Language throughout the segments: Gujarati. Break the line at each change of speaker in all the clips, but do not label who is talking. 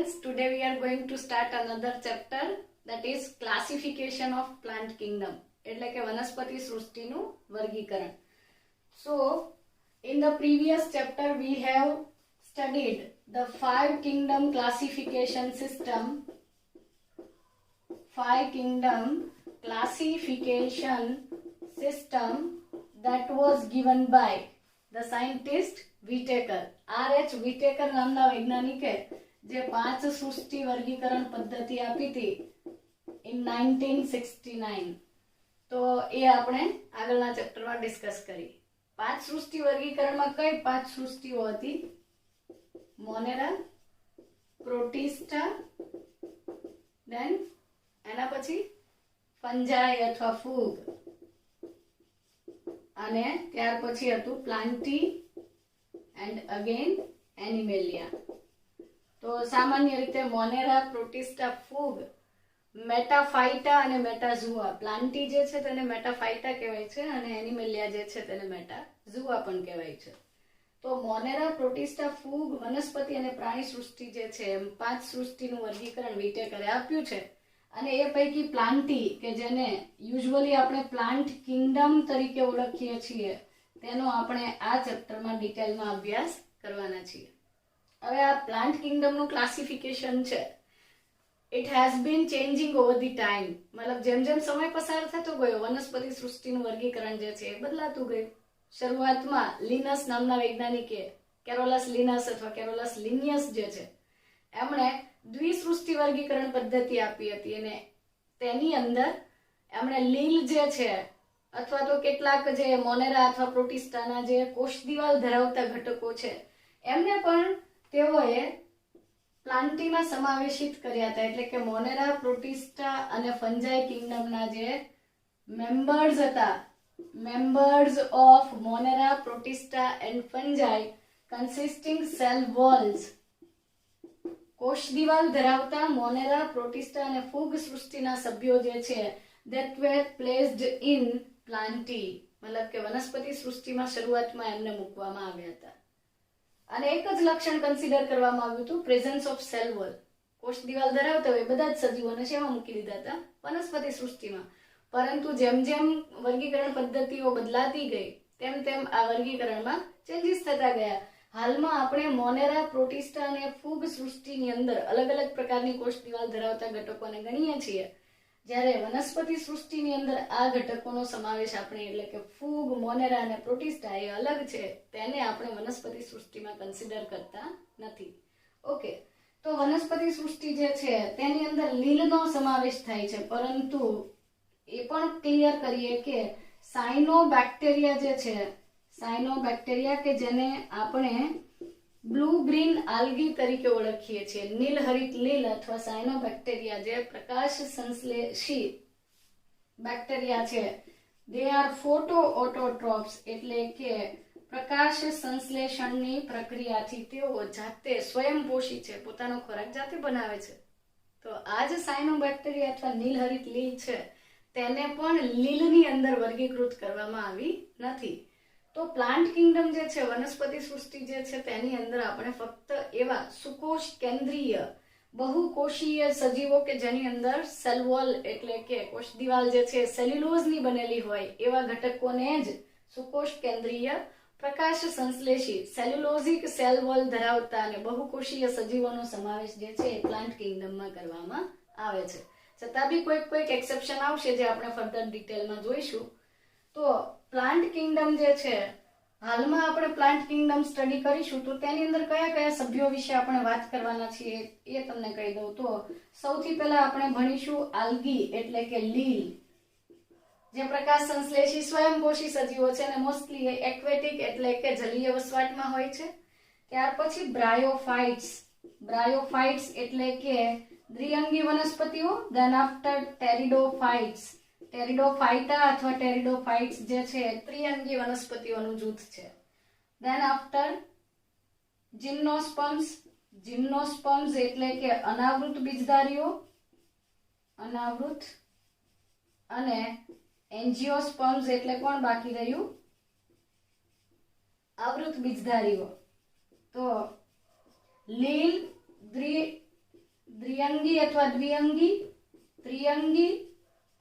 students, today we are going to start another chapter, that is classification of plant kingdom, એટલે કે વનસ્પતિ સૃષ્ટિનું વર્ગીકરણ. So in the previous chapter we have studied the five kingdom classification system that was given by the scientist Whittaker. R.H. Whittaker નામના વૈજ્ઞાનિકે જે 5 સૃષ્ટિ વર્ગીકરણ પદ્ધતિ આપી હતી in 1969. તો એ આપણે આગળના ચેપ્ટરમાં ડિસ્કસ કરી. 5 સૃષ્ટિ વર્ગીકરણમાં કઈ 5 સૃષ્ટિઓ હતી? મોનેરા, પ્રોટિસ્ટા, then એના પછી ફંજાઈ અથવા ફૂગ, અને ત્યાર પછી હતું પ્લાન્ટી એન્ડ અગેન એનિમેલિયા. તો સામાન્ય રીતે મોનેરા, પ્રોટિસ્ટા, ફૂગ, મેટાફાઇટા અને મેટાઝુઆ. પ્લાન્ટી જે છે તેને મેટાફાઇટા કહેવાય છે અને એનિમેલિયા જે છે તેને મેટાઝુઆ પણ કહેવાય છે. તો મોનેરા, પ્રોટિસ્ટા, ફૂગ, વનસ્પતિ અને પ્રાણી સૃષ્ટિ જે છે એમ 5 સૃષ્ટિનું વર્ગીકરણ વિટેકરે આપ્યું છે. અને એ પૈકી પ્લાન્ટી, કે જેને યુઝ્યુઅલી આપણે પ્લાન્ટ કિંગડમ તરીકે ઓળખીએ છીએ, તેનો આપણે આ ચેપ્ટરમાં ડિટેલમાં અભ્યાસ કરવાના છીએ. હવે આ પ્લાન્ટ કિંગડમનું ક્લાસિફિકેશન છે, it has been changing over the time. મતલબ જેમ જેમ સમય પસાર થતો ગયો વનસ્પતિ સૃષ્ટિનું વર્ગીકરણ જે છે એ બદલાતું ગયું. શરૂઆતમાં લિનસ નામના વૈજ્ઞાનિકે, કેરોલસ લિનસ અથવા કેરોલસ લિનિયસ જે છે, એમણે દ્વિસૃષ્ટિ વર્ગીકરણ પદ્ધતિ આપી હતી અને તેની અંદર એમણે લીલ જે છે અથવા તો કેટલાક જે મોનેરા અથવા પ્રોટિસ્ટાના જે કોષ દિવાલ ધરાવતા ઘટકો છે એમને પણ તેઓએ પ્લાન્ટીમાં સમાવેશિત કર્યા હતા. એટલે કે મોનેરા, પ્રોટિસ્ટા અને ફંજાઈ કિંગડમના જે મેમ્બર્સ હતા, members of Monera, Protista and Fungi consisting cell walls, કોષ દિવાલ ધરાવતા મોનેરા, પ્રોટિસ્ટા અને ફૂગ સૃષ્ટિના સભ્યો જે છે that were placed in પ્લાન્ટી, મતલબ કે વનસ્પતિ સૃષ્ટિમાં શરૂઆતમાં એમને મૂકવામાં આવ્યા હતા. અને એક જ લક્ષણ કન્સિડર કરવામાં આવ્યું હતું, પ્રેઝન્સ ઓફ સેલ વોલ. કોષ દિવાલ ધરાવતા હોય બધા જ સજીવોને શેમાં મૂકી દીધા હતા? વનસ્પતિ સૃષ્ટિમાં. પરંતુ જેમ જેમ વર્ગીકરણ પદ્ધતિઓ બદલાતી ગઈ તેમ તેમ આ વર્ગીકરણમાં ચેન્જીસ થતા ગયા. હાલમાં આપણે મોનેરા, પ્રોટિસ્ટા અને ફૂગ સૃષ્ટિની અંદર અલગ અલગ પ્રકારની કોષ દિવાલ ધરાવતા ઘટકોને ગણીએ છીએ, જ્યારે વનસ્પતિ સૃષ્ટિની અંદર આ ઘટકોનો સમાવેશ આપણે, એટલે કે ફૂગ, મોનેરા અને પ્રોટિસ્ટા એ અલગ છે, તેને આપણે વનસ્પતિ સૃષ્ટિમાં કન્સિડર કરતા નથી. ઓકે, તો વનસ્પતિ સૃષ્ટિ જે છે તેની અંદર લીલનો સમાવેશ થાય છે, પરંતુ એ પણ ક્લિયર કરીએ કે સાયનોબેક્ટેરિયા જે છે, સાયનોબેક્ટેરિયા કે જેને આપણે બ્લુ ગ્રીન આલ્ગી તરીકે ઓળખીએ છીએ, નીલહરિત લીલ અથવા સાયનોબેક્ટેરિયા જે પ્રકાશ સંશ્લેષી બેક્ટેરિયા છે, દે આર ફોટો ઓટોટ્રોપ્સ, એટલે કે પ્રકાશ સંશ્લેષણની પ્રક્રિયાથી તેઓ જાતે સ્વયંપોષી છે, પોતાનો ખોરાક જાતે બનાવે છે. તો આ જ સાયનોબેક્ટેરિયા અથવા નીલહરિત લીલ છે તેને પણ લીલની અંદર વર્ગીકૃત કરવામાં આવી નથી. તો પ્લાન્ટ કિંગડમ જે છે, વનસ્પતિ સૃષ્ટિ જે છે, તેની અંદર આપણે ફક્ત એવા સુકોષ કેન્દ્રીય બહુકોષીય સજીવો કે જેની અંદર સેલ વોલ, એટલે કે કોષ દિવાલ જે છે સેલ્યુલોઝની બનેલી હોય એવા ઘટકોને જ સુકોષ કેન્દ્રીય પ્રકાશ સંશ્લેષી સેલ્યુલોઝિક સેલ વોલ ધરાવતા અને બહુકોષીય સજીવોનો સમાવેશ જે છે એ પ્લાન્ટ કિંગડમમાં કરવામાં આવે છે. છતાં બી કોઈક એક્સેપ્શન આવશે જે આપણે ફર્ધર ડિટેલમાં જોઈશું. તો પ્લાન્ટ કિંગડમ જે છે, હાલમાં આપણે પ્લાન્ટ કિંગડમ સ્ટડી કરીશું તો તેની અંદર કયા કયા સભ્યો વિશે આપણે વાત કરવાના છીએ એ તમને કહી દઉં. તો સૌથી પહેલા આપણે ભણીશું આલ્ગી, એટલે કે લીલ, જે પ્રકાશ સંશ્લેષી સ્વયંપોષી સજીવો છે અને મોસ્ટલી એક્વેટિક, એટલે કે જલીય વસવાટમાં હોય છે. ત્યાર પછી બ્રાયોફાઇટ્સ, બ્રાયોફાઇટ્સ એટલે કે દ્વિઅંગી વનસ્પતિઓ. ધેન આફ્ટર ટેરિડોફાઇટ્સ, ટેરિડોફાઇટા અથવા ટેરિડોફાઇટ્સ જે છે ત્રિઅંગી વનસ્પતિઓનું જૂથ છે. ધેન આફ્ટર જિમ્નોસ્પર્મ્સ, જિમ્નોસ્પર્મ્સ એટલે કે અનાવૃત બીજધારીઓ, અનાવૃત, અને એન્જિયોસ્પર્મ્સ એટલે કોણ બાકી રહ્યું? આવૃત બીજધારીઓ. તો લીલ દ્વિઅંગી અથવા દ્વિઅંગી, ત્રિઅંગી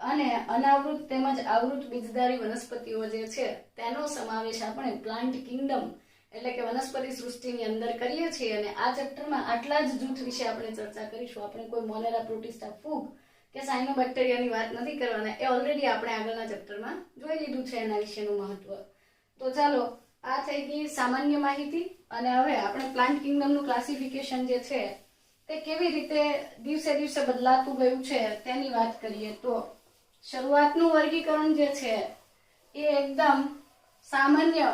અને અનાવૃત તેમજ આવૃત બીજધારી વનસ્પતિઓ જે છે તેનો સમાવેશ આપણે પ્લાન્ટ કિંગડમ એટલે કે વનસ્પતિ સૃષ્ટિની અંદર કરીએ છીએ. અને આ ચેપ્ટરમાં આટલા જ જૂથ વિશે આપણે ચર્ચા કરીશું. આપણે કોઈ મોનેરા પ્રોટિસ્ટા ફૂગ કે સાયનોબેક્ટેરિયાની વાત નથી કરવાના, એ ઓલરેડી આપણે આગળના ચેપ્ટરમાં જોઈ લીધું છે એના વિશેનું મહત્વ. તો ચાલો, આ થઈ ગઈ સામાન્ય માહિતી. અને હવે આપણે પ્લાન્ટ કિંગડમનું ક્લાસિફિકેશન જે છે તે કેવી રીતે દિવસે દિવસે બદલાતું ગયું છે તેની વાત કરીએ. તો શરૂઆતનું વર્ગીકરણ જે છે એ એકદમ સામાન્ય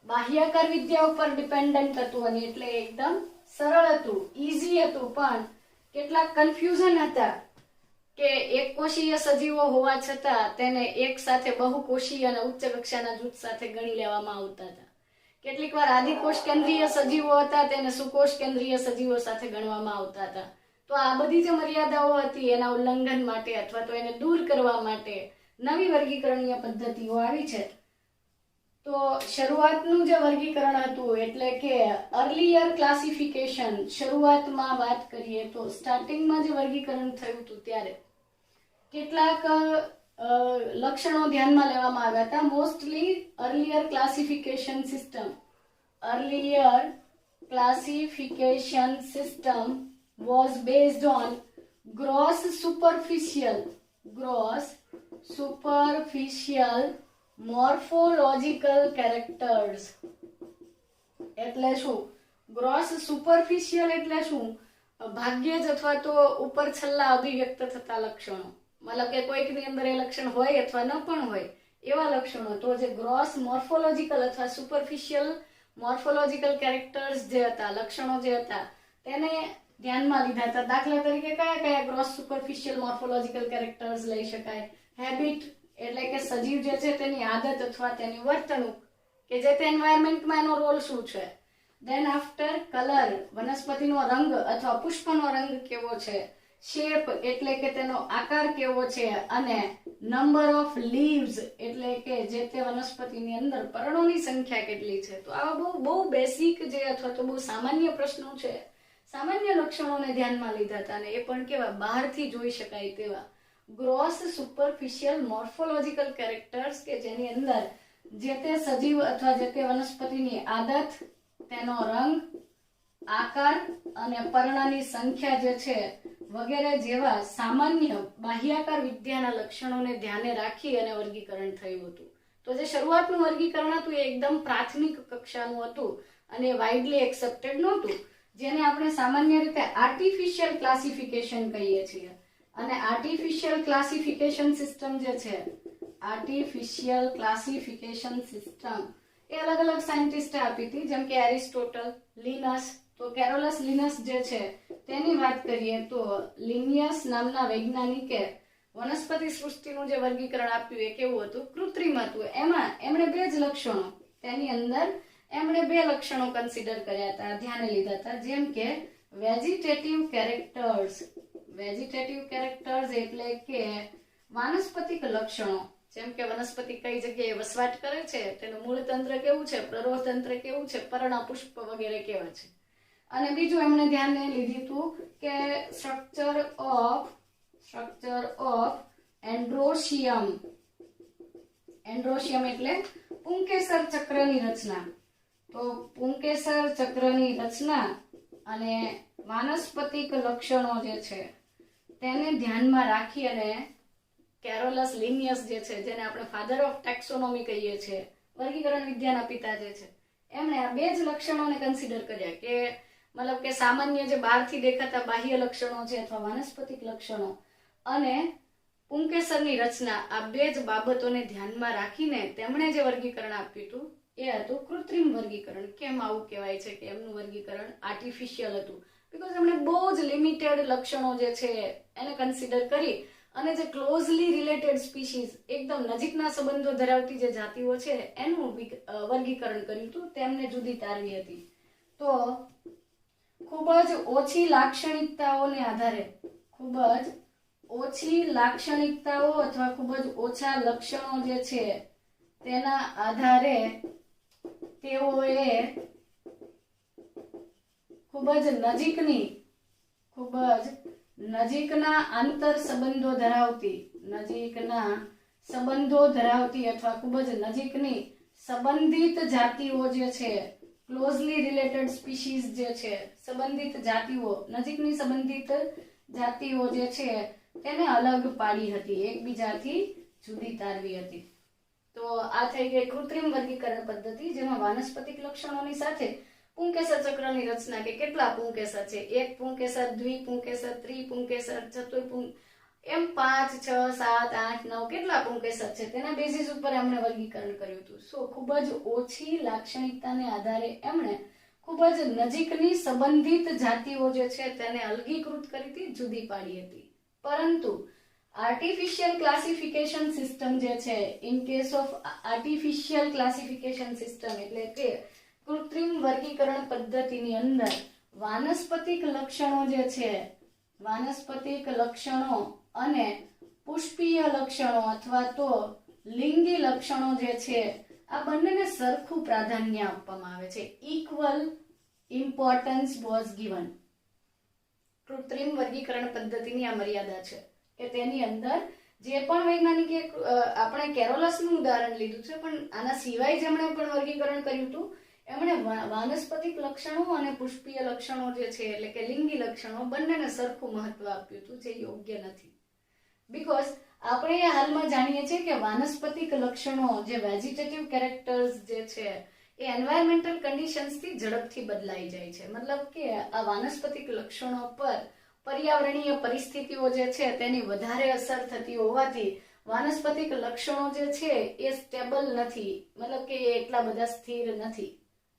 બાહ્યકાર વિદ્યા ઉપર ડિપેન્ડન્ટ હતું અને એટલે એકદમ સરળ હતું, ઈઝી હતું. પણ કેટલાક કન્ફ્યુઝન હતા કે એક કોષીય સજીવો હોવા છતાં તેને એક સાથે બહુકોષીય અને ઉચ્ચ કક્ષાના જૂથ સાથે ગણી લેવામાં આવતા હતા. કેટલીક વાર આદિકોષ કેન્દ્રીય સજીવો હતા તેને સુકોષ કેન્દ્રીય સજીવો સાથે ગણવામાં આવતા હતા. તો આ બધી જે મર્યાદાઓ હતી એના ઉલ્લંઘન માટે અથવા તો એને દૂર કરવા માટે નવી વર્ગીકરણીય પદ્ધતિઓ આવી છે. તો શરૂઆતનું જે વર્ગીકરણ હતું એટલે કે અર્લીયર ક્લાસિફિકેશન, શરૂઆતમાં વાત કરીએ તો સ્ટાર્ટિંગમાં જે વર્ગીકરણ થયું હતું ત્યારે કેટલાક લક્ષણો ધ્યાનમાં લેવામાં આવ્યા હતા. Mostly earlier classification system was based on gross superficial morphological characters. એટલે શું? ગ્રોસ સુપરફિશિયલ એટલે શું? ભાગ્યે જ અથવા તો ઉપર છલ્લા અભિવ્યક્ત થતા લક્ષણો, મતલબ કે કોઈકની અંદર એ લક્ષણ હોય અથવા ન પણ હોય એવા લક્ષણો. તો જે ગ્રોસ મોર્ફોલોજીકલ અથવા સુપરફિશિયલ મોર્ફોલોજીકલ કેરેક્ટર્સ જે હતા, લક્ષણો જે હતા તેને ધ્યાનમાં લીધા હતા. દાખલા તરીકે કયા કયા ગ્રોસ સુપરફિશિયલ મોર્ફોલોજીકલ કેરેક્ટર્સ લઈ શકાય? હેબિટ એટલે કે સજીવ જે છે તેની આદત અથવા તેની વર્તણૂક કે જે તે એન્વાયરમેન્ટમાં એનો રોલ શું છે. ધેન આફ્ટર કલર, વનસ્પતિનો રંગ અથવા પુષ્પનો રંગ કેવો છે. શેપ એટલે કે તેનો આકાર કેવો છે. અને નંબર ઓફ લીવ્સ એટલે કે જે તે વનસ્પતિની અંદર પર્ણોની સંખ્યા કેટલી છે. તો આવા બહુ બેસિક જે અથવા તો બહુ સામાન્ય પ્રશ્નો છે, સામાન્ય લક્ષણોને ધ્યાનમાં લીધા હતા. અને એ પણ કેવા? બહારથી જોઈ શકાય તેવા ગ્રોસ સુપરફિશિયલ મોર્ફોલોજીકલ કેરેક્ટર્સ કે જેની અંદર જે તે સજીવ અથવા જે તે વનસ્પતિની આદત, તેનો રંગ, આકાર અને પર્ણની સંખ્યા જે છે વગેરે જેવા સામાન્ય બાહ્યાકાર વિદ્યાના લક્ષણોને ધ્યાને રાખી અને વર્ગીકરણ થયું હતું. તો જે શરૂઆતનું વર્ગીકરણ હતું એ એકદમ પ્રાથમિક કક્ષાનું હતું અને વાઇડલી એક્સેપ્ટેડ નહોતું, જેને આપણે સામાન્ય રીતે આર્ટિફિશિયલ ક્લાસિફિકેશન કહીએ છીએ. અને આર્ટિફિશિયલ ક્લાસિફિકેશન સિસ્ટમ જે છે, આર્ટિફિશિયલ ક્લાસિફિકેશન સિસ્ટમ એ અલગ અલગ સાયન્ટિસ્ટે આપી હતી, જેમ કે એરિસ્ટોટલ, લિનસ. તો કેરોલસ લિનસ જે છે તેની વાત કરીએ તો લિનિયસ નામના વૈજ્ઞાનિકે વનસ્પતિ સૃષ્ટિનું જે વર્ગીકરણ આપ્યું એ કેવું હતું? કૃત્રિમ હતું. એમાં એમણે બે જ લક્ષણો, તેની અંદર એમણે બે લક્ષણો કન્સિડર કર્યા હતા, ધ્યાને લીધા હતા, જેમ કે વેજીટેટિવ કેરેક્ટર્સ. વેજીટેટિવ કેરેક્ટર્સ એટલે કે વાનસ્પતિક લક્ષણો, જેમ કે વનસ્પતિ કઈ જગ્યાએ વસવાટ કરે છે, તેનું મૂળ તંત્ર કેવું છે, પ્રરોહ તંત્ર કેવું છે, પર્ણ, પુષ્પ વગેરે કેવા છે. અને બીજું એમણે ધ્યાને લીધું હતું કે સ્ટ્રક્ચર ઓફ એન્ડ્રોશિયમ. એન્ડ્રોશિયમ એટલે પુંકેસર ચક્રની રચના. તો પુંકેસર ચક્રની રચના અને વાનસ્પતિક લક્ષણો જે છે તેને ધ્યાનમાં રાખી અને કેરોલસ લિનિયસ જે છે, જેને આપણે ફાધર ઓફ ટેક્સોનોમી કહીએ છીએ, વર્ગીકરણ વિદ્યાના પિતા જે છે, એમણે આ બે જ લક્ષણોને કન્સિડર કર્યા કે મતલબ કે સામાન્ય જે બહારથી દેખાતા બાહ્ય લક્ષણો છે અથવા વાનસ્પતિક લક્ષણો અને પુંકેસરની રચના, આ બે જ બાબતોને ધ્યાનમાં રાખીને તેમણે જે વર્ગીકરણ આપ્યું હતું એ હતું કૃત્રિમ વર્ગીકરણ. કેમ આવું કહેવાય છે કે એમનું વર્ગીકરણ આર્ટિફિશિયલ હતું? બીકોઝ એમણે બહુ જ લિમિટેડ લક્ષણો જે છે એને કન્સિડર કરી અને જે ક્લોઝલી રિલેટેડ સ્પીસીઝ, એકદમ નજીકના સંબંધો ધરાવતી જે જાતિઓ છે એનું વર્ગીકરણ કર્યું હતું, તેમને જુદી તારવી હતી. તો ખૂબ જ ઓછી લાક્ષણિકતાઓને આધારે, ખૂબ જ ઓછી લાક્ષણિકતાઓ અથવા ખૂબ જ ઓછા લક્ષણો જે છે તેના આધારે તેઓએ ખૂબ જ નજીકના આંતર સંબંધો ધરાવતી અથવા ખૂબ જ નજીકની સંબંધિત જાતિઓ જે છે, ક્લોઝલી રિલેટેડ સ્પીસીઝ જે છે, સંબંધિત જાતિઓ, નજીકની સંબંધિત જાતિઓ જે છે તેને અલગ પાડી હતી, એકબીજાથી જુદી તારવી હતી. તો આ થઈ ગઈ કૃત્રિમ વર્ગીકરણ પદ્ધતિ, જેમાં વાનસ્પતિક લક્ષણોની સાથે પુંકેસર ચક્રની રચના, કે કેટલા પુંકેસર છે, એક પુંકેસર, દ્વિપુંકેસર, ત્રિપુંકેસર, ચતુર્પુંક, એમ 5, 6, 7, 8, 9 કેટલા પુંકેસર છે તેના બેસિસ ઉપર એમણે વર્ગીકરણ કર્યું હતું. સો ખૂબ જ ઓછી લાક્ષણિકતાને આધારે એમણે ખૂબ જ નજીકની સંબંધિત જાતિઓ જે છે તેને અલગીકૃત કરી હતી, જુદી પાડી હતી. પરંતુ આર્ટિફિશિયલ ક્લાસિફિકેશન સિસ્ટમ જે છે, in case of artificial classification system એટલે કે કૃત્રિમ વર્ગીકરણ પદ્ધતિની અંદર વાનસ્પતિક લક્ષણો જે છે, વાનસ્પતિક લક્ષણો અને પુષ્પીય લક્ષણો અથવા તો લિંગી લક્ષણો જે છે આ બંનેને સરખું પ્રાધાન્ય આપવામાં આવે છે. Equal importance was given. કૃત્રિમ વર્ગીકરણ પદ્ધતિની આ મર્યાદા છે કે તેની અંદર જે પણ વૈજ્ઞાનિકે, આપણે કેરોલસનું ઉદાહરણ લીધું છે, પણ આના સિવાય જેમણે પણ વર્ગીકરણ કર્યું હતું એમણે વાનસ્પતિક લક્ષણો અને પુષ્પીય લક્ષણો જે છે એટલે કે લિંગી લક્ષણો બંનેને સરખું મહત્વ આપ્યું હતું, જે યોગ્ય નથી. બીકોઝ આપણે હાલમાં જાણીએ છીએ કે વાનસ્પતિક લક્ષણો, જે વેજીટેટિવ કેરેક્ટર્સ જે છે એ એન્વાયરમેન્ટલ કન્ડિશન્સથી ઝડપથી બદલાઈ જાય છે. મતલબ કે આ વાનસ્પતિક લક્ષણો પર પર્યાવરણીય પરિસ્થિતિઓ જે છે તેની વધારે અસર થતી હોવાથી વાનસ્પતિક લક્ષણો જે છે એ સ્ટેબલ નથી, મતલબ કે એ એટલા બધા સ્થિર નથી.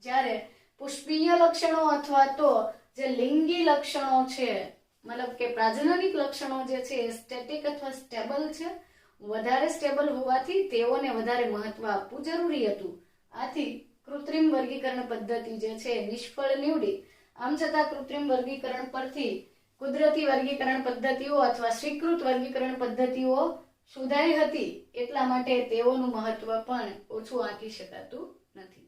જ્યારે પુષ્પીય લક્ષણો અથવા તો જે લિંગી લક્ષણો છે, મતલબ કે પ્રજનનિક લક્ષણો જે છે એ સ્ટેટિક અથવા સ્ટેબલ છે. વધારે સ્ટેબલ હોવાથી તેઓને વધારે મહત્વ આપવું જરૂરી હતું. આથી કૃત્રિમ વર્ગીકરણ પદ્ધતિ જે છે નિષ્ફળ નીવડી. આમ છતાં કૃત્રિમ વર્ગીકરણ પરથી કુદરતી વર્ગીકરણ પદ્ધતિઓ અથવા સ્વીકૃત વર્ગીકરણ પદ્ધતિઓ સુધારી હતી, એટલા માટે તેઓનું મહત્વ પણ ઓછું આંકી શકાતું નથી.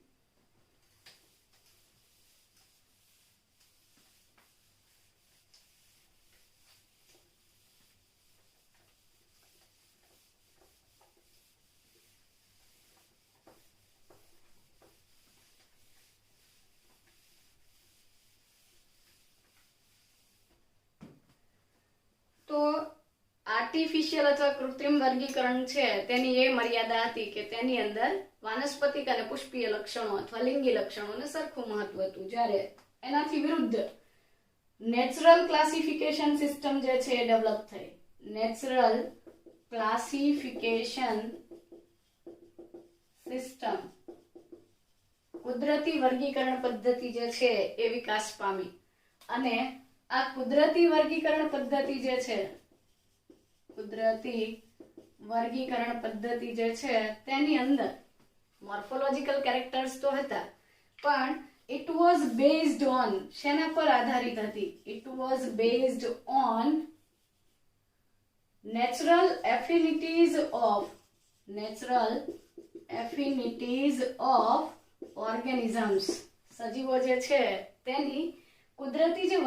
તો આર્ટિફિશિયલ અથવા કૃત્રિમ વર્ગીકરણ છે તેની એ મર્યાદા હતી કે તેની અંદર વાનસ્પતિક અને પુષ્પીય લક્ષણો અથવા લિંગી લક્ષણોને સરખું મહત્વ હતું. જ્યારે એનાથી વિરુદ્ધ નેચરલ ક્લાસિફિકેશન સિસ્ટમ જે છે એ ડેવલપ થઈ. નેચરલ ક્લાસિફિકેશન સિસ્ટમ, કુદરતી વર્ગીકરણ પદ્ધતિ જે છે એ વિકાસ પામી. અને આ કુદરતી વર્ગીકરણ પદ્ધતિ જે છે, કુદરતી વર્ગીકરણ પદ્ધતિ જે છે તેની અંદર મોર્ફોલોજીકલ કેરેક્ટર્સ તો હતા, પણ it was based on, શેના પર આધારિત હતી? It was based on natural affinities of organisms. સજીવો જે છે તેની કુદરતી જે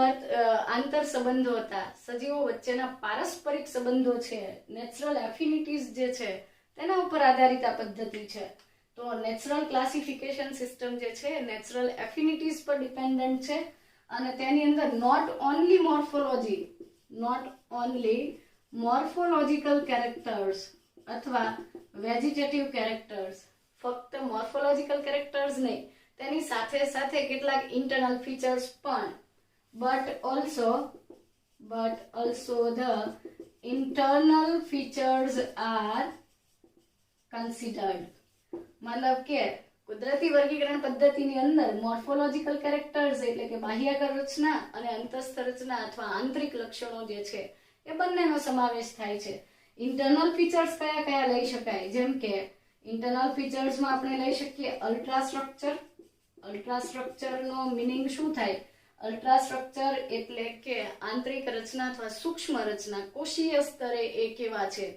આંતર સંબંધો હતા, સજીવો વચ્ચેના પારસ્પરિક સંબંધો છે, નેચરલ એફિનિટીઝ જે છે તેના ઉપર આધારિત આ પદ્ધતિ છે. તો નેચરલ ક્લાસિફિકેશન સિસ્ટમ જે છે નેચરલ એફિનિટીઝ પર ડિપેન્ડન્ટ છે. અને તેની અંદર નોટ ઓનલી મોર્ફોલોજીકલ કેરેક્ટર્સ અથવા વેજીટેટિવ કેરેક્ટર્સ, ફક્ત મોર્ફોલોજીકલ કેરેક્ટર્સ નહીં, તેની સાથે સાથે કેટલાક ઇન્ટરનલ ફીચર્સ પણ, but also the internal features are considered. મતલબ કે કુદરતી વર્ગીકરણ પદ્ધતિની અંદર મોર્ફોલોજીકલ કેરેક્ટર્સ એટલે કે બાહ્યકર રચના અને અંતસ્થ રચના અથવા આંતરિક લક્ષણો જે છે એ બંનેનો સમાવેશ થાય છે. ઇન્ટરનલ ફીચર્સ કયા કયા લઈ શકાય? જેમ કે ઇન્ટરનલ ફીચર્સમાં આપણે લઈ શકીએ અલ્ટ્રાસ્ટ્રક્ચર. અલ્ટ્રાસ્ટ્રક્ચરનો મિનિંગ શું થાય? અલ્ટ્રાસ્ટ્રક્ચર એટલે કે આંતરિક રચના અથવા સૂક્ષ્મ રચના, કોષીય સ્તરે એ કેવા છે,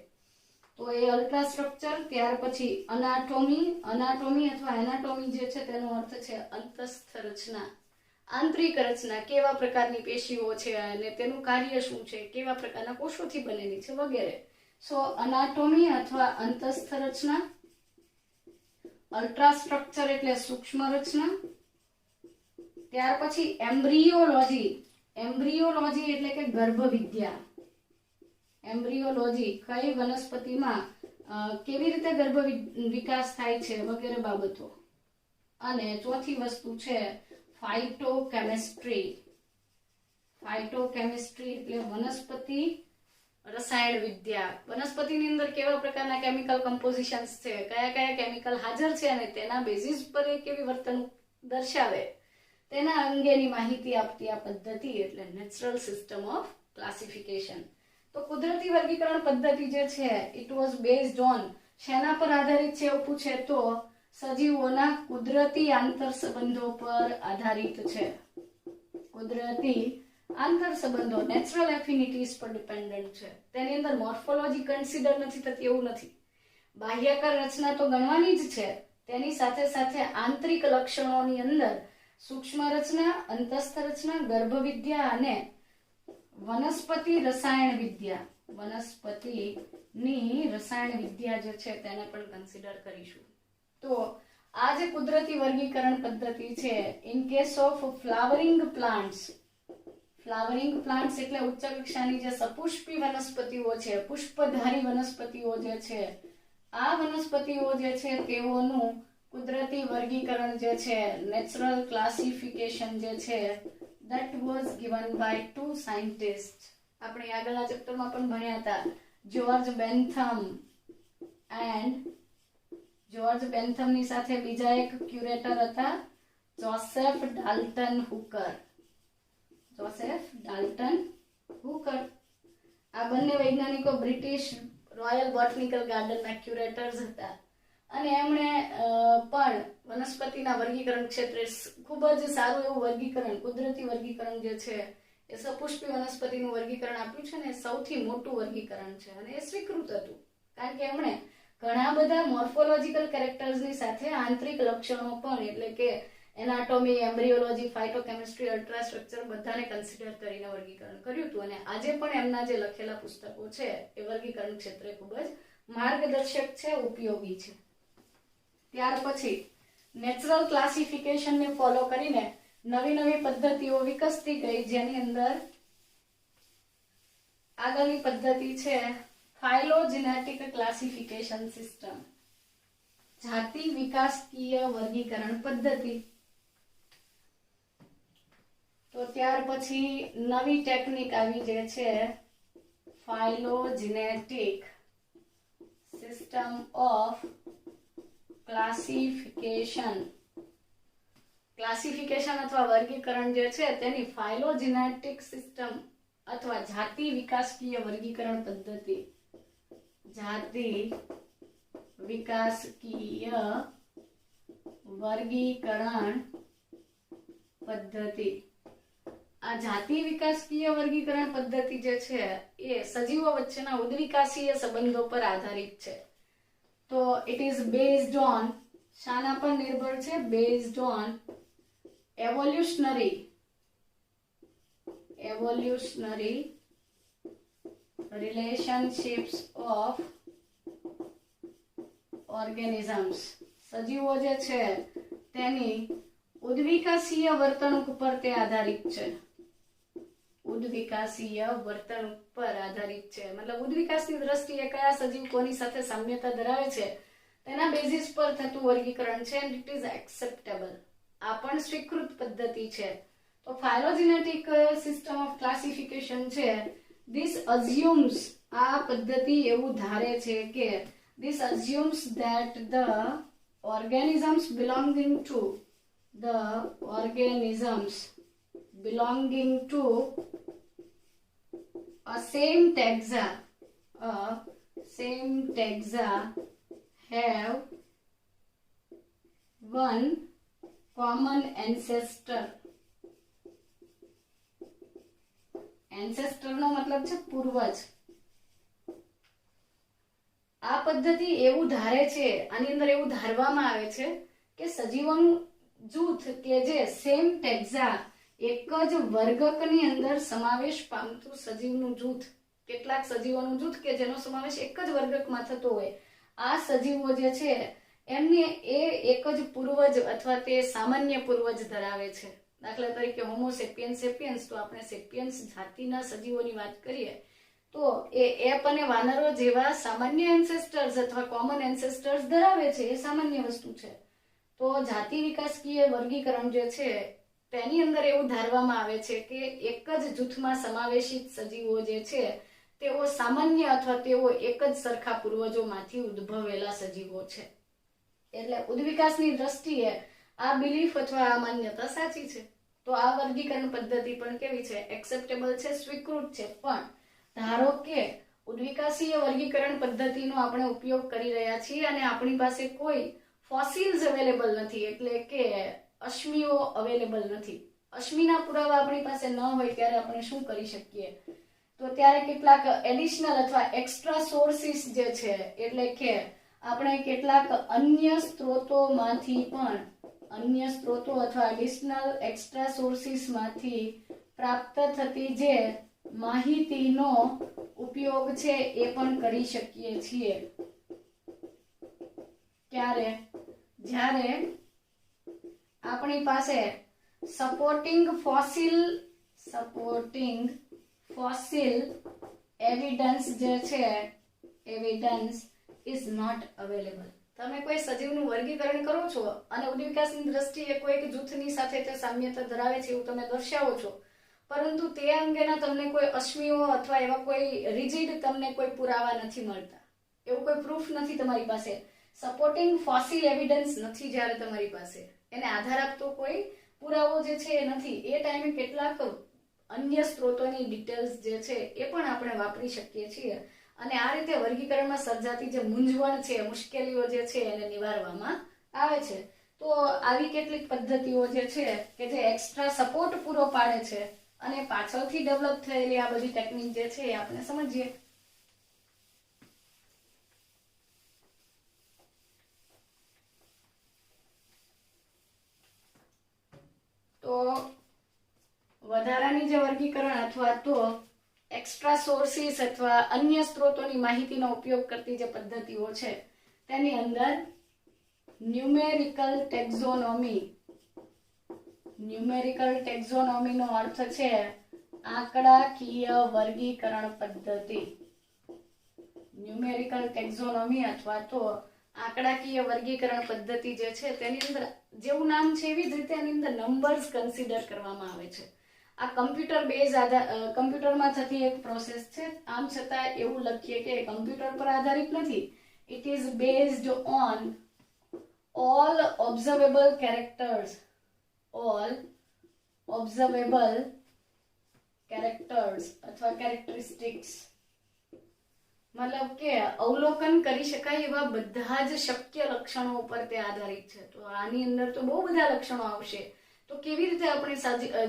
તો એ અલ્ટ્રાસ્ટ્રક્ચર. ત્યાર પછી અનાટોમી અથવા એનાટોમી જે છે તેનો અર્થ છે અંતસ્થ રચના. આંતરિક રચના, કેવા પ્રકારની પેશીઓ છે અને તેનું કાર્ય શું છે, કેવા પ્રકારના કોષોથી બનેલી છે વગેરે. સો અનાટોમી અથવા અંતસ્થ રચના, અલ્ટ્રાસ્ટ્રક્ચર એટલે સૂક્ષ્મ રચના, ત્યાર પછી એમ્બ્રિયોલોજી. એમ્બ્રિયોલોજી એટલે કે ગર્ભવિદ્યા. એમ્બ્રિયોલોજી કઈ વનસ્પતિમાં કેવી રીતે ગર્ભ વિકાસ થાય છે વગેરે બાબતો. અને ચોથી વસ્તુ છે ફાઇટોકેમિસ્ટ્રી. ફાઇટોકેમિસ્ટ્રી એટલે વનસ્પતિ રસાયણ વિદ્યા. વનસ્પતિની અંદર કેવા પ્રકારના કેમિકલ કમ્પોઝિશન્સ છે, કયા કયા કેમિકલ હાજર છે અને તેના બેઝિસ પર એ કેવી વર્તણૂક દર્શાવે તેના અંગેની માહિતી આપતી આ પદ્ધતિ એટલે નેચરલ સિસ્ટમ ઓફ ક્લાસિફિકેશન. તો કુદરતી વર્ગીકરણ પદ્ધતિ જે છે ઇટ વોઝ બેઝડ ઓન, શેના પર આધારિત છે એવું પૂછે તો સજીવોના કુદરતી આંતર સંબંધો પર આધારિત છે. કુદરતી આંતર સંબંધો, નેચરલ એફિનિટીઝ પર ડિપેન્ડન્ટ છે. તેની અંદર મોર્ફોલોજી કન્સિડર નથી થતી એવું નથી. બાહ્યકાર રચના તો ગણવાની જ છે, તેની સાથે સાથે આંતરિક લક્ષણોની અંદર સૂક્ષ્મ રચના, અંતસ્થ રચના, ગર્ભવિદ્યા અને વનસ્પતિ રસાયણ વિદ્યા, વનસ્પતિની રસાયણ વિદ્યા જે છે તેને પણ કન્સિડર કરીશું. તો આ જે કુદરતી વર્ગીકરણ પદ્ધતિ છે in case of flowering plants. Flowering plants એટલે ઉચ્ચ કક્ષાની જે સપુષ્પી વનસ્પતિઓ છે, પુષ્પધારી વનસ્પતિઓ જે છે, આ વનસ્પતિઓ જે છે તેઓનું કુદરતી વર્ગીકરણ જે છે, નેચરલ ક્લાસિફિકેશન જે છે, that was given by two scientists. આપણે આગળના ચેપ્ટરમાં પણ ભણ્યા હતા. George Bentham and George Bentham ની સાથે બીજા એક ક્યુરેટર હતા Joseph Dalton Hooker. Joseph Dalton Hooker. આ બંને વૈજ્ઞાનિકો બ્રિટિશ રોયલ બોટનિકલ ગાર્ડનના ક્યુરેટર્સ હતા અને એમણે પણ વનસ્પતિના વર્ગીકરણ ક્ષેત્રે ખૂબ જ સારું એવું વર્ગીકરણ, કુદરતી વર્ગીકરણ જે છે એ સપુષ્પી વનસ્પતિનું વર્ગીકરણ આપ્યું છે ને સૌથી મોટું વર્ગીકરણ છે અને એ સ્વીકૃત હતું કારણ કે એમણે ઘણા બધા મોર્ફોલોજીકલ કેરેક્ટર્સની સાથે આંતરિક લક્ષણો પણ એટલે કે એનાટોમી, એમ્બ્રિયોલોજી, ફાઇટોકેમિસ્ટ્રી, અલ્ટ્રાસ્ટ્રક્ચર બધાને કન્સિડર કરીને વર્ગીકરણ કર્યું હતું અને આજે પણ એમના જે લખેલા પુસ્તકો છે એ વર્ગીકરણ ક્ષેત્રે ખૂબ જ માર્ગદર્શક છે, ઉપયોગી છે. ત્યાર પછી નેચરલ ક્લાસિફિકેશનને ફોલો કરીને નવી નવી પદ્ધતિઓ વિકસતી ગઈ, જેની અંદર આગળની પદ્ધતિ છે ફાઇલોજેનેટિક ક્લાસિફિકેશન સિસ્ટમ, જાતિ વિકાસકીય વર્ગીકરણ પદ્ધતિ. તો ત્યાર પછી નવી ટેકનિક આવી જે છે ફાઇલોજેનેટિક સિસ્ટમ ઓફ ક્લાસિફિકેશન. ક્લાસિફિકેશન અથવા વર્ગીકરણ જે છે તેની ફાઇલોજેનેટિક સિસ્ટમ અથવા જાતિ વિકાસકીય વર્ગીકરણ પદ્ધતિ. જાતિ વિકાસકીય વર્ગીકરણ પદ્ધતિ. આ જાતિ વિકાસકીય વર્ગીકરણ પદ્ધતિ જે છે એ સજીવો વચ્ચેના ઉદ્વિકાસીય સંબંધો પર આધારિત છે. તો ઇટ ઇઝ બેઝડ ઓન, શાના પર નિર્ભર છે? Based on evolutionary relationships of organisms. સજીવો જે છે તેની ઉદ્વિકાસીય વર્તણૂક પર તે આધારિત છે. ઉદ્વિકાસીય વર્તણૂક પર આધારિત છે મતલબ ઉદ્વિકાસની દ્રષ્ટિએ કયા સજીવ કોની સાથે સામ્યતા ધરાવે છે તેના બેઝિસ પર થતું વર્ગીકરણ છે and it is acceptable. આ પણ સ્વીકૃત પદ્ધતિ છે. તો ફાઇલોજેનેટિક સિસ્ટમ ઓફ ક્લાસિફિકેશન છે this assumes, આ પદ્ધતિ એવું ધારે છે કે this assumes that the organisms belonging to a same taxa have one common ancestor. એન્સેસ્ટર નો મતલબ છે પૂર્વજ. આ પદ્ધતિ એવું ધારે છે, આની અંદર એવું ધારવામાં આવે છે કે સજીવોનું જૂથ કે જે સેમ ટેક્ઝા એક જ વર્ગકની અંદર સમાવેશ પામતું સજીવનું જૂથ, કેટલાક સજીવોનું જૂથ કે જેનો સમાવેશ એક જ વર્ગકમાં થતો હોય, આ સજીવો જે છે એમને એ એક જ પૂર્વજ અથવા તે સામાન્ય પૂર્વજ ધરાવે છે. દાખલા તરીકે હોમો સેપિયન્સ સેપિયન્સ, તો આપણે સેપિયન્સ જાતિના સજીવોની વાત કરીએ તો એ એપ અને વાનરો જેવા સામાન્ય એન્સેસ્ટર્સ અથવા કોમન એન્સેસ્ટર્સ ધરાવે છે, એ સામાન્ય વસ્તુ છે. તો જાતિ વિકાસકીય વર્ગીકરણ જે છે તેની અંદર એવું ધારવામાં આવે છે કે એક જ જૂથમાં સમાવેશિત સજીવો જે છે તેઓ સામાન્ય અથવા તેઓ એક જ સરખા પૂર્વજોમાંથી ઉદ્ભવેલા સજીવો છે. એટલે ઉદ્વિકાસની દ્રષ્ટિએ આ બિલીફ અથવા આ માન્યતા સાચી છે. તો આ વર્ગીકરણ પદ્ધતિ પણ કેવી છે? એક્સેપ્ટેબલ છે, સ્વીકૃત છે. પણ ધારો કે ઉદ્વિકાસીય વર્ગીકરણ પદ્ધતિનો આપણે ઉપયોગ કરી રહ્યા છીએ અને આપણી પાસે કોઈ ફોસિલ્સ અવેલેબલ નથી, એટલે કે અશ્મિઓ અવેલેબલ નથી, અશ્મિના પુરાવા આપણી પાસે ન હોય ત્યારે આપણે શું કરી શકીએ? તો ત્યારે કેટલાક એડિશનલ અથવા એક્સ્ટ્રા સોર્સિસ જે છે, એટલે કે આપણે કેટલાક અન્ય સ્ત્રોતોમાંથી પણ, અન્ય સ્ત્રોતો અથવા એડિશનલ એક્સ્ટ્રા સોર્સિસમાંથી પ્રાપ્ત થતી જે માહિતીનો ઉપયોગ છે એ પણ કરી શકીએ છીએ. ક્યારે? જ્યારે આપણી પાસે સપોર્ટિંગ ફોસિલ એવિડન્સ જે છે, એવિડન્સ ઇઝ નોટ અવેલેબલ. તમે કોઈ સજીવનું વર્ગીકરણ કરો છો અને ઉદ્વિકાસની દ્રષ્ટિએ કોઈક જૂથની સાથે તે સામ્યતા ધરાવે છે એવું તમે દર્શાવો છો, પરંતુ તે અંગેના તમને કોઈ અશ્મિઓ અથવા એવા કોઈ રિજિડ તમને કોઈ પુરાવા નથી મળતા, એવું કોઈ પ્રૂફ નથી તમારી પાસે, સપોર્ટિંગ ફોસિલ એવિડન્સ નથી જ્યારે તમારી પાસે, એને આધાર આપતો કોઈ પુરાવો જે છે એ નથી, એ ટાઈમે કેટલાક અન્ય સ્ત્રોતોની ડિટેલ્સ જે છે એ પણ આપણે વાપરી શકીએ છીએ અને આ રીતે વર્ગીકરણમાં સર્જાતી જે મૂંઝવણ છે, મુશ્કેલીઓ જે છે એને નિવારવામાં આવે છે. તો આવી કેટલીક પદ્ધતિઓ જે છે કે જે એક્સ્ટ્રા સપોર્ટ પૂરો પાડે છે અને પાછળથી ડેવલપ થયેલી આ બધી ટેકનિક જે છે એ આપણે સમજીએ. તો વધારાની જે વર્ગીકરણ અથવા તો એક્સ્ટ્રા સોર્સિસ અથવા અન્ય સ્ત્રોતોની માહિતીનો ઉપયોગ કરતી જે પદ્ધતિઓ છે તેની અંદર ન્યુમેરિકલ ટેક્ઝોનોમીનો અર્થ છે આંકડાકીય વર્ગીકરણ પદ્ધતિ. ન્યુમેરિકલ ટેક્ઝોનોમી અથવા તો આંકડાકીય વર્ગીકરણ પદ્ધતિ જે છે તેની અંદર જેવું નામ છે એવી જ રીતે એની અંદર નંબર્સ કન્સિડર કરવામાં આવે છે. આ કમ્પ્યુટરમાં થતી એક પ્રોસેસ છે, આમ છતાં એવું લખીએ કે કમ્પ્યુટર પર આધારિત નથી. It is based on all observable characters અથવા characteristics, મતલબ કે અવલોકન કરી શકાય એવા બધા જ શક્ય લક્ષણો ઉપર તે આધારિત છે. તો આની અંદર તો બહુ બધા લક્ષણો આવશે, તો કેવી રીતે આપણે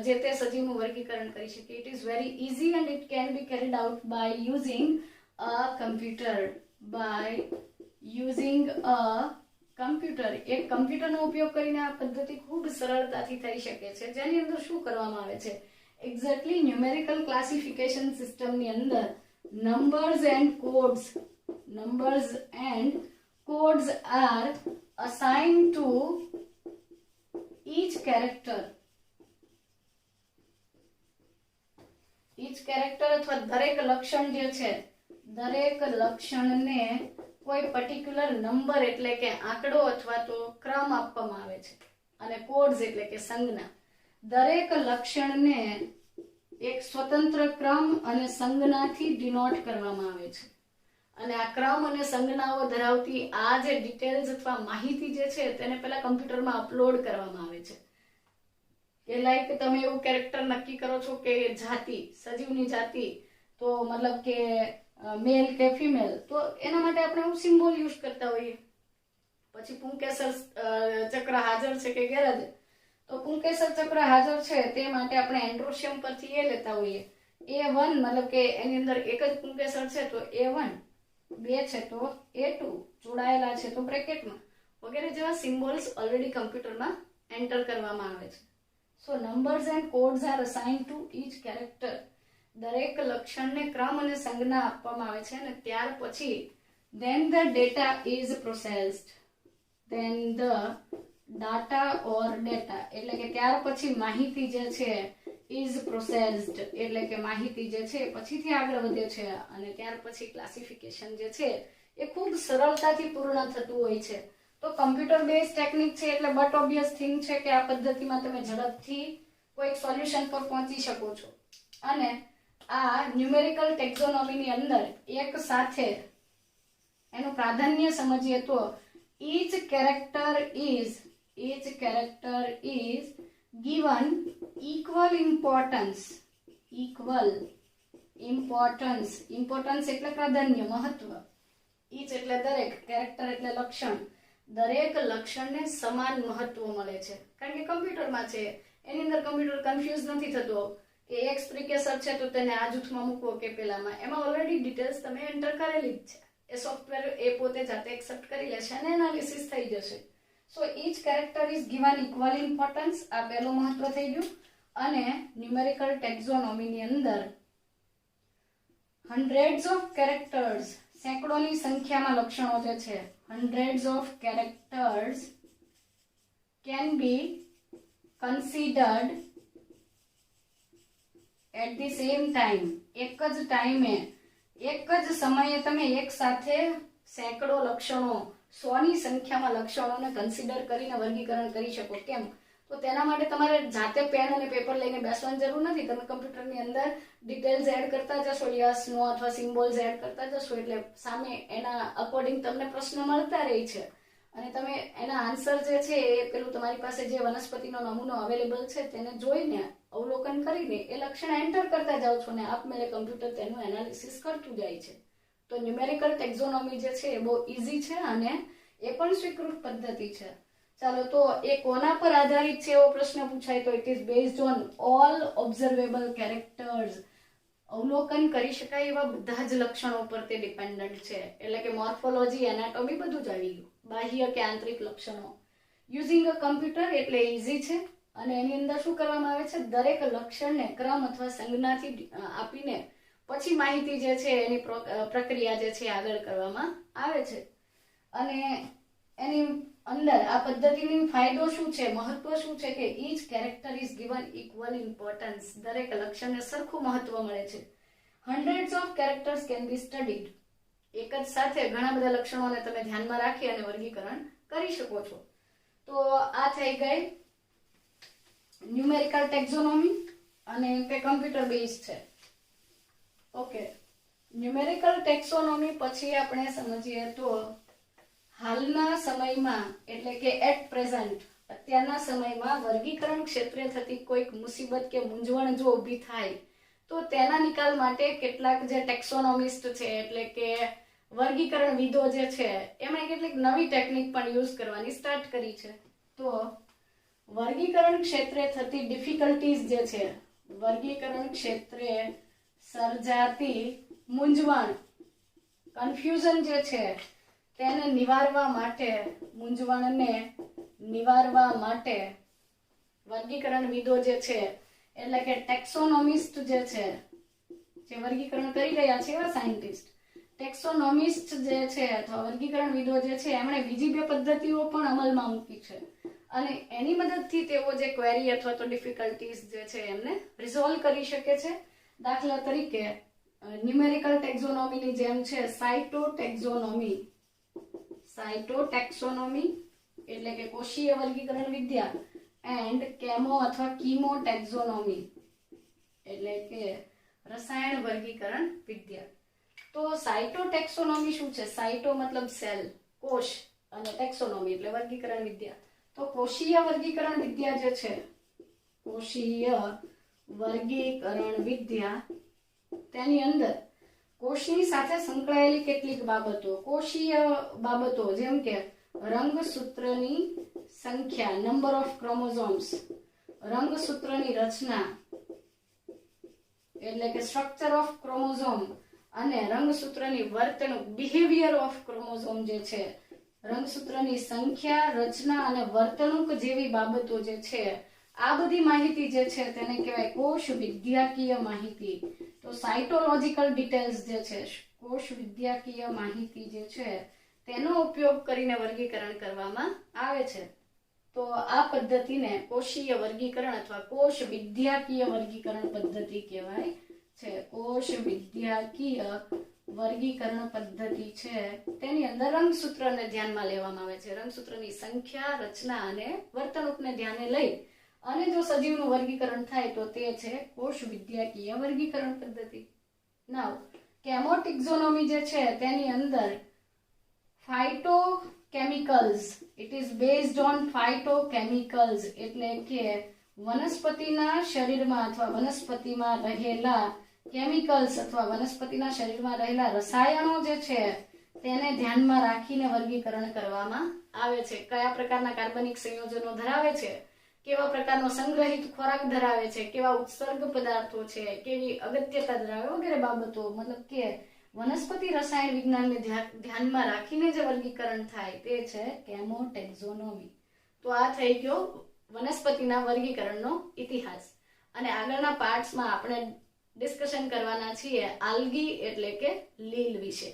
જે તે સજીવનું વર્ગીકરણ કરી શકીએ? It is very easy and it can be carried out by using a computer. એક કમ્પ્યુટરનો ઉપયોગ કરીને આ પદ્ધતિ ખૂબ સરળતાથી થઈ શકે છે, જેની અંદર શું કરવામાં આવે છે? એક્ઝેક્ટલી ન્યુમેરિકલ ક્લાસિફિકેશન સિસ્ટમની અંદર numbers and codes are assigned to each character અથવા દરેક લક્ષણ જે છે, દરેક લક્ષણને કોઈ પર્ટિક્યુલર નંબર એટલે કે આંકડો અથવા તો ક્રમ આપવામાં આવે છે અને કોડ્સ એટલે કે સંજ્ઞા. દરેક લક્ષણને એક સ્વતંત્ર ક્રમ અને સંજ્ઞાથી ડિનોટ કરવામાં આવે છે અને આ ક્રમ અને સંજ્ઞાઓ ધરાવતી આ જે ડિટેલ્સ અથવા માહિતી જે છે તેને પહેલા કમ્પ્યુટરમાં અપલોડ કરવામાં આવે છે. કે લાઈક તમે એવું કેરેક્ટર નક્કી કરો છો કે જાતિ, સજીવની જાતિ, તો મતલબ કે મેલ કે ફિમેલ, તો એના માટે આપણે એવું સિમ્બોલ યુઝ કરતા હોઈએ. પછી પુંકેસર ચક્ર હાજર છે કે ગેરહાજર, તો પુંકેસર ચક્ર હાજર છે તે માટે આપણે એન્ડ્રોશિયમ પરથી એ લેતા હોઈએ A1, મતલબ કે એની અંદર એક જ પુંકેસર છે તો A1, 2 છે તો A2, જોડાયેલા છે તો બ્રેકેટમાં, વગેરે જેવા સિમ્બોલ્સ ઓલરેડી કમ્પ્યુટરમાં એન્ટર કરવામાં આવે છે. So numbers and codes are assigned to each character. દરેક લક્ષણને ક્રમ અને સંજ્ઞા આપવામાં આવે છે અને ત્યાર પછી then the data is processed. then the data or data એટલે કે ત્યાર પછી માહિતી જે છે is processed એટલે કે માહિતી જે છે પછીથી આગળ વધે છે અને ત્યાર પછી ક્લાસિફિકેશન જે છે એ ખૂબ સરળતાથી પૂર્ણ થતું હોય છે. તો કમ્પ્યુટર બેઝ ટેકનિક છે એટલે બટ ઓબ્વિયસ થિંગ છે કે આ પદ્ધતિમાં તમે ઝડપથી કોઈ સોલ્યુશન પર પહોંચી શકો છો. અને આ ન્યુમેરિકલ ટેક્ઝોનોમીની અંદર એક સાથે એનું પ્રાધાન્ય સમજીએ તો each character is given equal importance. Importance એટલે પ્રાધાન્ય, મહત્વ. each એટલે દરેક, character એટલે લક્ષણ. દરેક લક્ષણને સમાન મહત્વ મળે છે. કારણ કે કમ્પ્યુટરમાં છે એની અંદર કમ્પ્યુટર કન્ફ્યુઝ નથી થતો કે એક્સ પ્રિકેસર છે તો તેને આ જૂથમાં મૂકવો કે પેલામાં. એમાં ઓલરેડી ડિટેલ્સ તમે એન્ટર કરેલી જ છે. એ સોફ્ટવેર એ પોતે જાતે એક્સેપ્ટ કરી લેશે અને એનાલિસિસ થઈ જશે. So each character is given equal importance. આ પહેલું મહત્વ થઈ ગયું. અને ન્યુમેરિકલ ટેક્ઝોનોમીની અંદર હન્ડ્રેડ્સ ઓફ કેરેક્ટર્સ, સેંકડોની સંખ્યામાં લક્ષણો જે છે, hundreds of characters can be considered at the same time. એક જ ટાઈમે, એક જ સમયે તમે એક સાથે સેંકડો લક્ષણો, 100ની સંખ્યામાં લક્ષણોને કન્સિડર કરીને વર્ગીકરણ કરી શકો. કેમ? તો તેના માટે તમારે જાતે પેન અને પેપર લઈને બેસવાની જરૂર નથી. તમે કમ્પ્યુટરની અંદર ડિટેલ્સ એડ કરતા જશો, યસ નો અથવા સિમ્બોલ્સ એડ કરતા જશો એટલે સામે એના અકોર્ડિંગ તમને પ્રશ્ન મળતા રહે છે અને તમે એના આન્સર જે છે એ પેલું તમારી પાસે જે વનસ્પતિનો નમૂનો અવેલેબલ છે તેને જોઈને અવલોકન કરીને એ લક્ષણ એન્ટર કરતા જાઓ છો અને આપમેળે કમ્પ્યુટર તેનું એનાલિસિસ કરતું જાય છે. તો ન્યુમેરિકલ ટેક્ઝોનોમી જે છે એ બહુ ઇઝી છે અને એ પણ સ્વીકૃત પદ્ધતિ છે. ચાલો, તો એ કોના પર આધારિત છે એવો પ્રશ્ન પૂછાય તો it is based on all observable characters. અવલોકન કરી શકાય એવા બધા જ લક્ષણો પર તે ડિપેન્ડન્ટ છે. એટલે કે મોર્ફોલોજી, એનાટોમી બધું જ આવી ગયું. બાહ્ય કે આંતરિક લક્ષણો. યુઝિંગ અ કમ્પ્યુટર એટલે ઇઝી છે અને એની અંદર શું કરવામાં આવે છે, દરેક લક્ષણને ક્રમ અથવા સંજ્ઞાથી આપીને પછી માહિતી જે છે એની પ્રક્રિયા જે છે આગળ કરવામાં આવે છે. અને એની અંદર આ પદ્ધતિનો ફાયદો શું છે, મહત્વ શું છે કે each character is given equal importance. દરેક લક્ષણને સરખું મહત્વ મળે છે. Hundreds of characters can be studied. એક જ સાથે ઘણા બધા લક્ષણોને તમે ધ્યાનમાં રાખી અને વર્ગીકરણ કરી શકો છો. તો આ થઈ ગઈ ન્યુમેરિકલ ટેક્ઝોનોમી અને કે કમ્પ્યુટર બેઝ છે. ઓકે, ન્યુમેરિકલ ટેક્સોનોમી પછી આપણે સમજીએ તો હાલના સમયમાં એટલે કે એટ પ્રેઝન્ટ, અત્યારના સમયમાં વર્ગીકરણ ક્ષેત્રે થતી કોઈક મુસીબત કે મૂંઝવણ જો ઊભી થાય તો તેના નિકાલ માટે કેટલાક જે ટેક્સોનોમિસ્ટ છે એટલે કે વર્ગીકરણવિદો જે છે એમણે કેટલીક નવી ટેકનિક પણ યુઝ કરવાની સ્ટાર્ટ કરી છે. તો વર્ગીકરણ ક્ષેત્રે થતી ડિફિકલ્ટીઝ જે છે, વર્ગીકરણ ક્ષેત્રે સર્જાતી મૂંઝવણ, કન્ફ્યુઝન જે છે તેને નિવારવા માટે, મૂંઝવણને નિવારવા માટે વર્ગીકરણવિદો જે છે એટલે કે ટેક્સોનોમિસ્ટ જે છે, જે વર્ગીકરણ કરી રહ્યા છે એવા સાયન્ટિસ્ટ, ટેક્સોનોમિસ્ટ જે છે અથવા વર્ગીકરણવિદો જે છે એમણે બીજી બે પદ્ધતિઓ પણ અમલમાં મૂકી છે અને એની મદદથી તેઓ જે ક્વેરી અથવા તો ડિફિકલ્ટીઝ જે છે એમને રિઝોલ્વ કરી શકે છે. દાખલા તરીકે ન્યુમેરિકલ ટેક્ઝોનોમીની જેમ છે સાયટોટેક્સોનોમી એટલે કે કોષીય વર્ગીકરણ વિદ્યા એન્ડ કેમો અથવા કીમોટેક્ઝોનોમી એટલે કે રસાયણ વર્ગીકરણ વિદ્યા. તો સાયટોટેક્સોનોમી શું છે? સાયટો મતલબ સેલ, કોષ, અને ટેક્સોનોમી એટલે વર્ગીકરણ વિદ્યા. તો કોષીય વર્ગીકરણ વિદ્યા જે છે, કોષીય વર્ગીકરણ વિદ્યા, તેની અંદર કોષની સાથે સંકળાયેલી કેટલીક બાબતો, કોષીય બાબતો જેમ કે રંગસૂત્રની સંખ્યા, નંબર ઓફ ક્રોમોઝોમ્સ, રંગસૂત્રની રચના એટલે કે સ્ટ્રક્ચર ઓફ ક્રોમોઝોમ અને રંગસૂત્રની વર્તણૂક, બિહેવિયર ઓફ ક્રોમોઝોમ જે છે, રંગસૂત્રની સંખ્યા, રચના અને વર્તણૂક જેવી બાબતો જે છે આ બધી માહિતી જે છે તેને કહેવાય કોષ વિદ્યાકીય માહિતી. તો સાયટોલોજીકલ ડિટેલ્સ જે છે, કોષ વિદ્યાકીય માહિતી જે છે તેનો ઉપયોગ કરીને વર્ગીકરણ કરવામાં આવે છે. તો આ પદ્ધતિને કોષીય વર્ગીકરણ અથવા કોષ વિદ્યાકીય વર્ગીકરણ પદ્ધતિ કહેવાય છે. કોષ વિદ્યાકીય વર્ગીકરણ પદ્ધતિ છે તેની અંદર રંગસૂત્રને ધ્યાનમાં લેવામાં આવે છે. રંગસૂત્રની સંખ્યા, રચના અને વર્તણૂકને ધ્યાને લઈ અને જો સજીવનું વર્ગીકરણ થાય તો તે છે કોષ વિદ્યાકીય વર્ગીકરણ પદ્ધતિ. નાઉ કેમોટેક્ઝોનોમી જે છે તેની અંદર ફાઇટોકેમિકલ્સ, ઇટ ઇઝ બેઝડ ઓન ફાઇટોકેમિકલ્સ, એટલે કે વનસ્પતિના શરીરમાં અથવા વનસ્પતિમાં રહેલા કેમિકલ્સ અથવા વનસ્પતિના શરીરમાં રહેલા રસાયણો જે છે તેને ધ્યાનમાં રાખીને વર્ગીકરણ કરવામાં આવે છે. કયા પ્રકારના કાર્બનિક સંયોજનો ધરાવે છે, કેવા પ્રકારનો સંગ્રહિત ખોરાક ધરાવે છે, કેવા ઉત્સર્ગ પદાર્થો છે, કેવી અગત્યતા ધરાવે વગેરે બાબતો, મતલબ કે વનસ્પતિ રસાયણ વિજ્ઞાનને ધ્યાનમાં રાખીને જે વર્ગીકરણ થાય તે છે કેમોટેક્ઝોનોમી. તો આ થઈ ગયો વનસ્પતિના વર્ગીકરણનો ઇતિહાસ. અને આગળના પાર્ટ્સમાં આપણે ડિસ્કશન કરવાના છીએ આલ્ગી એટલે કે લીલ વિશે.